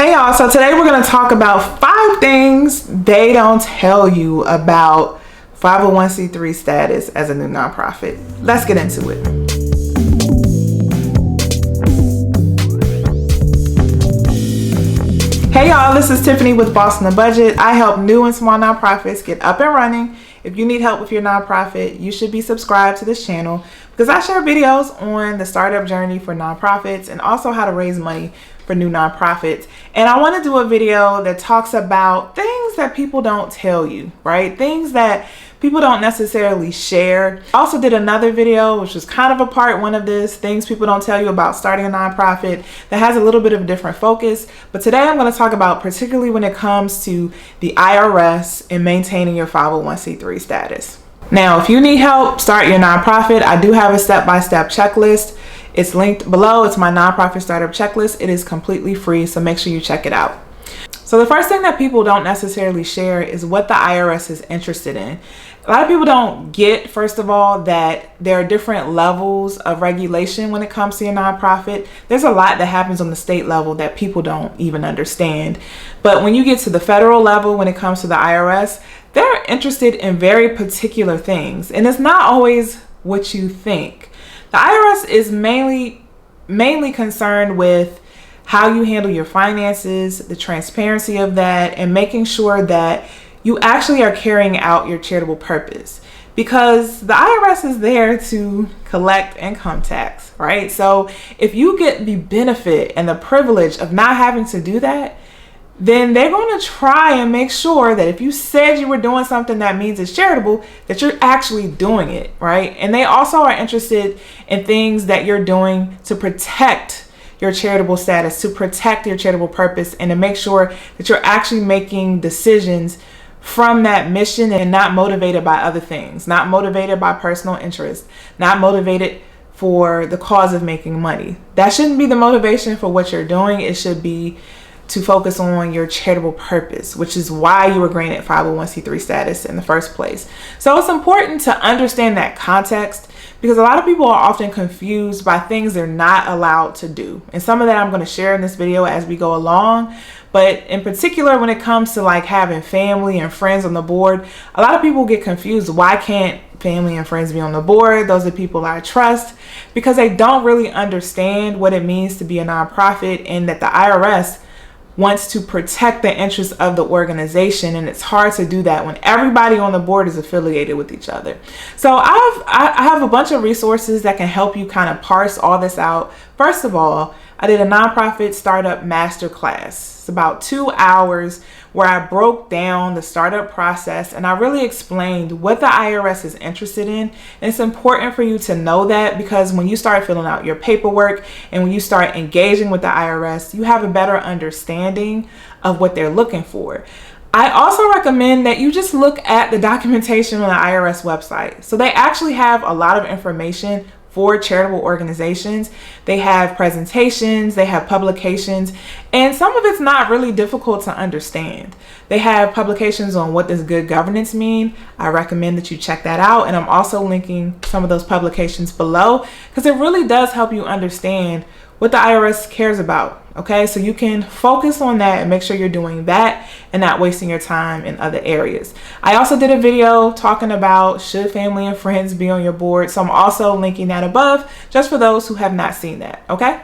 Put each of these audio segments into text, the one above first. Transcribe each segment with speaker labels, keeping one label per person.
Speaker 1: Hey y'all, so today we're going to talk about 5 things they don't tell you about 501c3 status as a new nonprofit. Let's get into it. Hey y'all, this is Tiffany with Boss on the Budget. I help new and small nonprofits get up and running. If you need help with your nonprofit, you should be subscribed to this channel because I share videos on the startup journey for nonprofits and also how to raise money for new nonprofits. And I want to do a video that talks about things that people don't tell you, right? Things that people don't necessarily share. I also did another video, which was kind of a part 1 of this, things people don't tell you about starting a nonprofit, that has a little bit of a different focus. But today I'm going to talk about particularly when it comes to the IRS and maintaining your 501c3 status. Now, if you need help start your nonprofit, I do have a step-by-step checklist. It's linked below. It's my nonprofit startup checklist. It is completely free, so make sure you check it out. So the first thing that people don't necessarily share is what the IRS is interested in. A lot of people don't get, first of all, that there are different levels of regulation when it comes to your nonprofit. There's a lot that happens on the state level that people don't even understand. But when you get to the federal level, when it comes to the IRS, they're interested in very particular things. And it's not always what you think. The IRS is mainly concerned with how you handle your finances, the transparency of that, and making sure that you actually are carrying out your charitable purpose. Because the IRS is there to collect income tax, right? So if you get the benefit and the privilege of not having to do that, then they're going to try and make sure that if you said you were doing something that means it's charitable, that you're actually doing it, right? And they also are interested in things that you're doing to protect your charitable status, to protect your charitable purpose, and to make sure that you're actually making decisions from that mission and not motivated by other things, not motivated by personal interest, not motivated for the cause of making money. That shouldn't be the motivation for what you're doing. It should be to focus on your charitable purpose, which is why you were granted 501c3 status in the first place. So it's important to understand that context because a lot of people are often confused by things they're not allowed to do. And some of that I'm going to share in this video as we go along. But in particular, when it comes to like having family and friends on the board, a lot of people get confused. Why can't family and friends be on the board? Those are people I trust, because they don't really understand what it means to be a nonprofit and that the IRS wants to protect the interests of the organization, and it's hard to do that when everybody on the board is affiliated with each other. So I have a bunch of resources that can help you kind of parse all this out. First of all, I did a nonprofit startup masterclass. It's about 2 hours where I broke down the startup process and I really explained what the IRS is interested in. And it's important for you to know that because when you start filling out your paperwork and when you start engaging with the IRS, you have a better understanding of what they're looking for. I also recommend that you just look at the documentation on the IRS website. So they actually have a lot of information for charitable organizations. They have presentations, they have publications, and some of it's not really difficult to understand. They have publications on what does good governance mean. I recommend that you check that out, and I'm also linking some of those publications below because it really does help you understand what the IRS cares about. Okay, so you can focus on that and make sure you're doing that and not wasting your time in other areas. I also did a video talking about should family and friends be on your board. So I'm also linking that above just for those who have not seen that. Okay.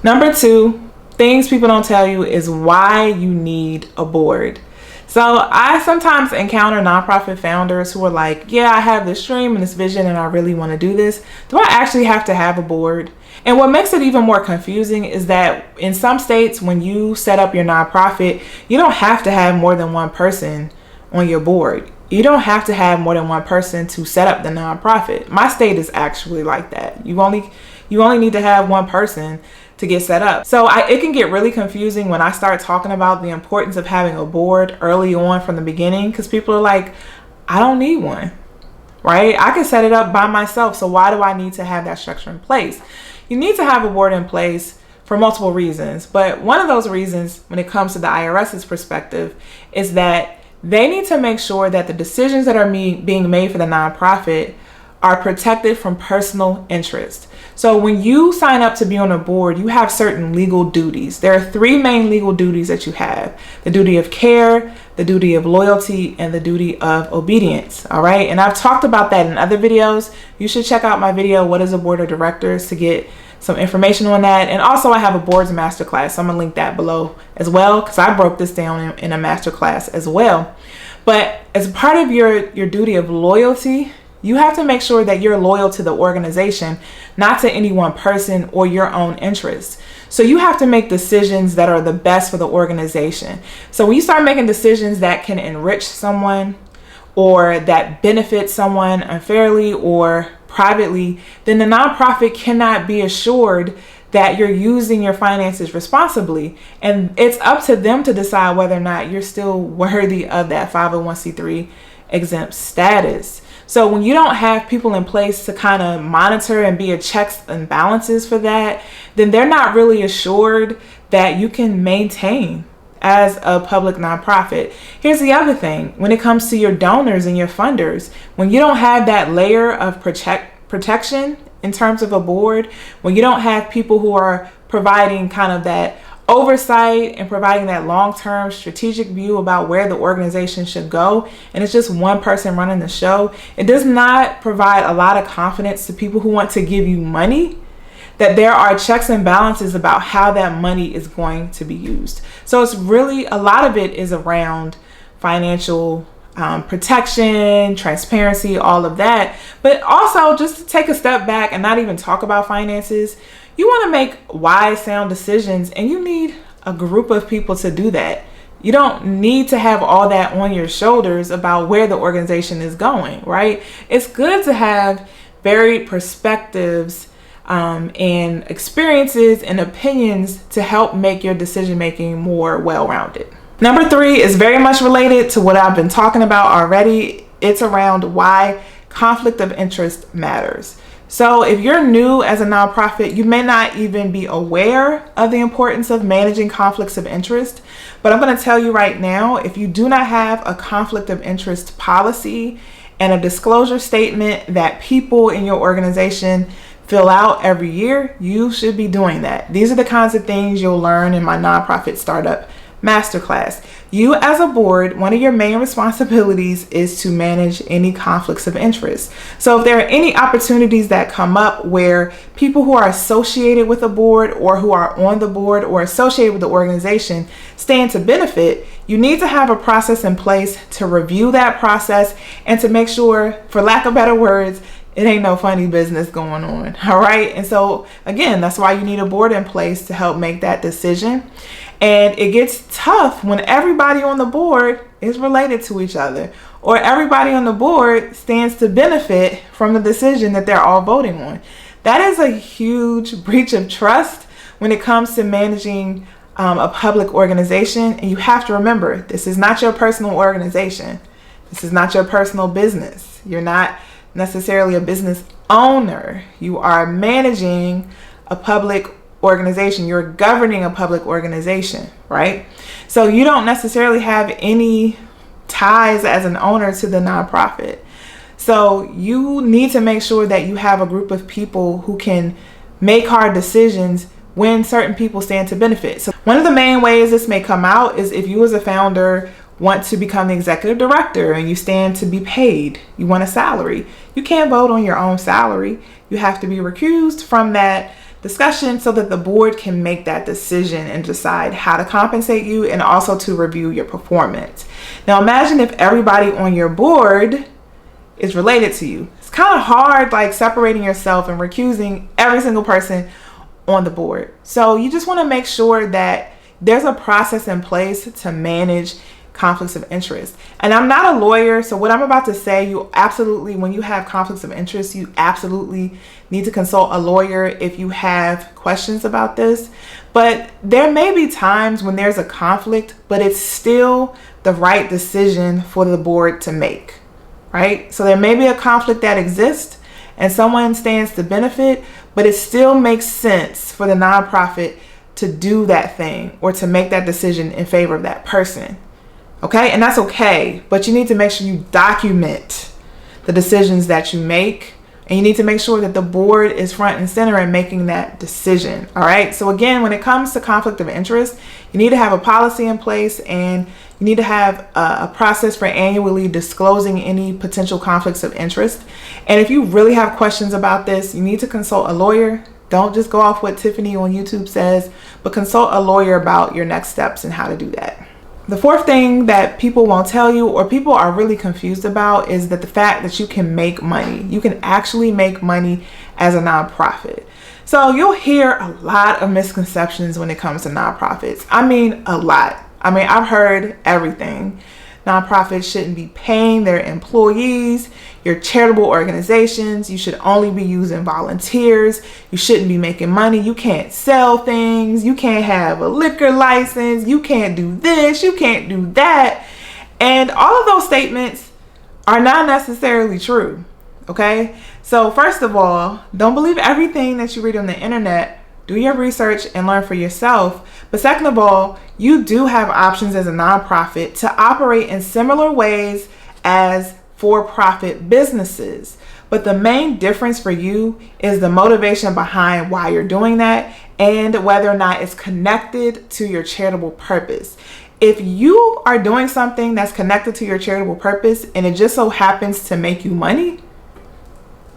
Speaker 1: Number 2, things people don't tell you is why you need a board. So I sometimes encounter nonprofit founders who are like, yeah, I have this dream and this vision and I really want to do this. Do I actually have to have a board? And what makes it even more confusing is that in some states, when you set up your nonprofit, you don't have to have more than one person on your board. You don't have to have more than one person to set up the nonprofit. My state is actually like that. You only need to have one person to get set up. So it can get really confusing when I start talking about the importance of having a board early on from the beginning, because people are like, I don't need one, right? I can set it up by myself. So why do I need to have that structure in place? You need to have a board in place for multiple reasons. But one of those reasons when it comes to the IRS's perspective is that they need to make sure that the decisions that are being made for the nonprofit are protected from personal interest. So when you sign up to be on a board, you have certain legal duties. There are three main legal duties that you have: the duty of care, the duty of loyalty, and the duty of obedience. All right. And I've talked about that in other videos. You should check out my video, What is a Board of Directors, to get some information on that. And also I have a boards masterclass. So I'm gonna link that below as well, because I broke this down in a masterclass as well. But as part of your duty of loyalty, you have to make sure that you're loyal to the organization, not to any one person or your own interests. So you have to make decisions that are the best for the organization. So when you start making decisions that can enrich someone or that benefit someone unfairly or privately, then the nonprofit cannot be assured that you're using your finances responsibly. And it's up to them to decide whether or not you're still worthy of that 501c3 exempt status. So when you don't have people in place to kind of monitor and be a checks and balances for that, then they're not really assured that you can maintain as a public nonprofit. Here's the other thing. When it comes to your donors and your funders, when you don't have that layer of protection in terms of a board, when you don't have people who are providing kind of that oversight and providing that long-term strategic view about where the organization should go, and it's just one person running the show, it does not provide a lot of confidence to people who want to give you money that there are checks and balances about how that money is going to be used. So it's really, a lot of it is around financial protection, transparency, all of that. But also, just to take a step back and not even talk about finances, you want to make wise, sound decisions, and you need a group of people to do that. You don't need to have all that on your shoulders about where the organization is going, right? It's good to have varied perspectives and experiences and opinions to help make your decision making more well-rounded. Number 3 is very much related to what I've been talking about already. It's around why conflict of interest matters. So if you're new as a nonprofit, you may not even be aware of the importance of managing conflicts of interest. But I'm going to tell you right now, if you do not have a conflict of interest policy and a disclosure statement that people in your organization fill out every year, you should be doing that. These are the kinds of things you'll learn in my nonprofit startup masterclass. You as a board, one of your main responsibilities is to manage any conflicts of interest. So if there are any opportunities that come up where people who are associated with a board or who are on the board or associated with the organization stand to benefit, you need to have a process in place to review that process and to make sure, for lack of better words, it ain't no funny business going on. All right. And so again, that's why you need a board in place to help make that decision. And it gets tough when everybody on the board is related to each other, or everybody on the board stands to benefit from the decision that they're all voting on. That is a huge breach of trust when it comes to managing a public organization. And you have to remember, this is not your personal organization. This is not your personal business. You're not necessarily a business owner. You are managing a public organization. You're governing a public organization, right? So you don't necessarily have any ties as an owner to the nonprofit. So you need to make sure that you have a group of people who can make hard decisions when certain people stand to benefit. So one of the main ways this may come out is if you as a founder want to become the executive director and you stand to be paid, you want a salary. You can't vote on your own salary. You have to be recused from that discussion so that the board can make that decision and decide how to compensate you and also to review your performance. Now imagine if everybody on your board is related to you. It's kind of hard, like separating yourself and recusing every single person on the board. So you just want to make sure that there's a process in place to manage conflicts of interest. And I'm not a lawyer, so what I'm about to say, you absolutely, when you have conflicts of interest, you absolutely need to consult a lawyer if you have questions about this. But there may be times when there's a conflict, but it's still the right decision for the board to make, right? So there may be a conflict that exists and someone stands to benefit, but it still makes sense for the nonprofit to do that thing or to make that decision in favor of that person. Okay, and that's okay, but you need to make sure you document the decisions that you make And you need to make sure that the board is front and center in making that decision. All right. So again, when it comes to conflict of interest, you need to have a policy in place, and you need to have a process for annually disclosing any potential conflicts of interest. And if you really have questions about this, you need to consult a lawyer. Don't just go off what Tiffany on YouTube says, but consult a lawyer about your next steps and how to do that. The fourth thing that people won't tell you, or people are really confused about, is that the fact that you can make money. You can actually make money as a nonprofit. So you'll hear a lot of misconceptions when it comes to nonprofits. I mean, a lot. I've heard everything. Nonprofits shouldn't be paying their employees. Your charitable organizations, you should only be using volunteers. You shouldn't be making money. You can't sell things. You can't have a liquor license. You can't do this. You can't do that. And all of those statements are not necessarily true. Okay? So first of all, don't believe everything that you read on the internet. Do your research and learn for yourself. But second of all, you do have options as a nonprofit to operate in similar ways as for-profit businesses. But the main difference for you is the motivation behind why you're doing that and whether or not it's connected to your charitable purpose. If you are doing something that's connected to your charitable purpose and it just so happens to make you money,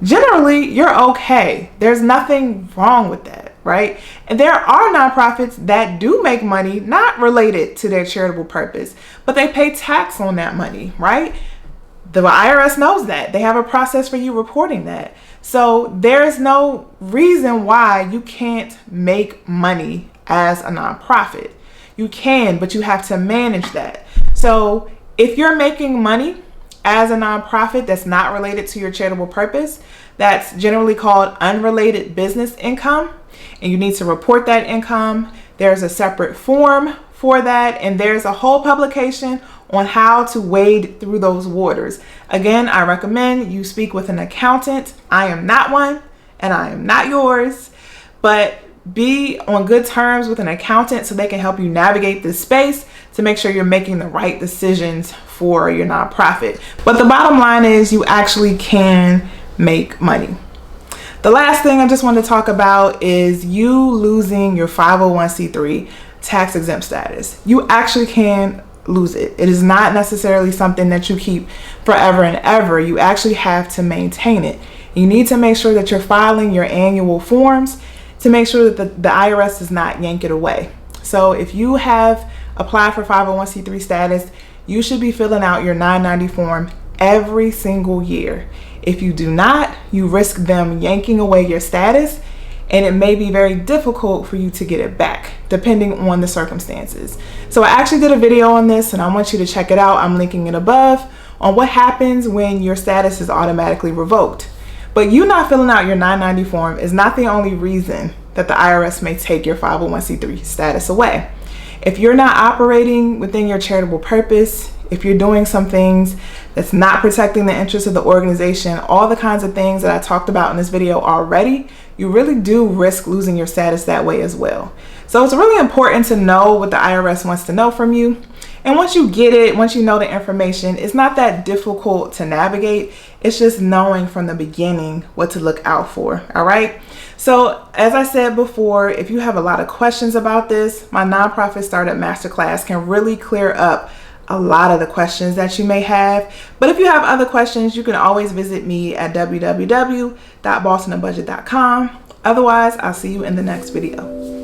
Speaker 1: generally you're okay. There's nothing wrong with that, right? And there are nonprofits that do make money not related to their charitable purpose, but they pay tax on that money, right? The IRS knows that. They have a process for you reporting that. So there's no reason why you can't make money as a nonprofit. You can, but you have to manage that. So if you're making money as a nonprofit that's not related to your charitable purpose, that's generally called unrelated business income, and you need to report that income. There's a separate form for that, and there's a whole publication on how to wade through those waters. Again, I recommend you speak with an accountant. I am not one, and I am not yours, but be on good terms with an accountant so they can help you navigate this space to make sure you're making the right decisions for your nonprofit. But the bottom line is you actually can make money. The last thing I just want to talk about is you losing your 501c3 tax exempt status. You actually can lose it. It is not necessarily something that you keep forever and ever. You actually have to maintain it. You need to make sure that you're filing your annual forms to make sure that the IRS does not yank it away. So if you have applied for 501c3 status, you should be filling out your 990 form every single year. If you do not, you risk them yanking away your status, and it may be very difficult for you to get it back depending on the circumstances. So I actually did a video on this, and I want you to check it out. I'm linking it above, on what happens when your status is automatically revoked. But you not filling out your 990 form is not the only reason that the IRS may take your 501c3 status away. If you're not operating within your charitable purpose, if you're doing some things that's not protecting the interests of the organization, all the kinds of things that I talked about in this video already, you really do risk losing your status that way as well. So it's really important to know what the IRS wants to know from you. And once you get it, once you know the information, it's not that difficult to navigate. It's just knowing from the beginning what to look out for. All right. So as I said before, if you have a lot of questions about this, my nonprofit startup masterclass can really clear up a lot of the questions that you may have. But if you have other questions, you can always visit me at www.bossonabudget.com. Otherwise, I'll see you in the next video.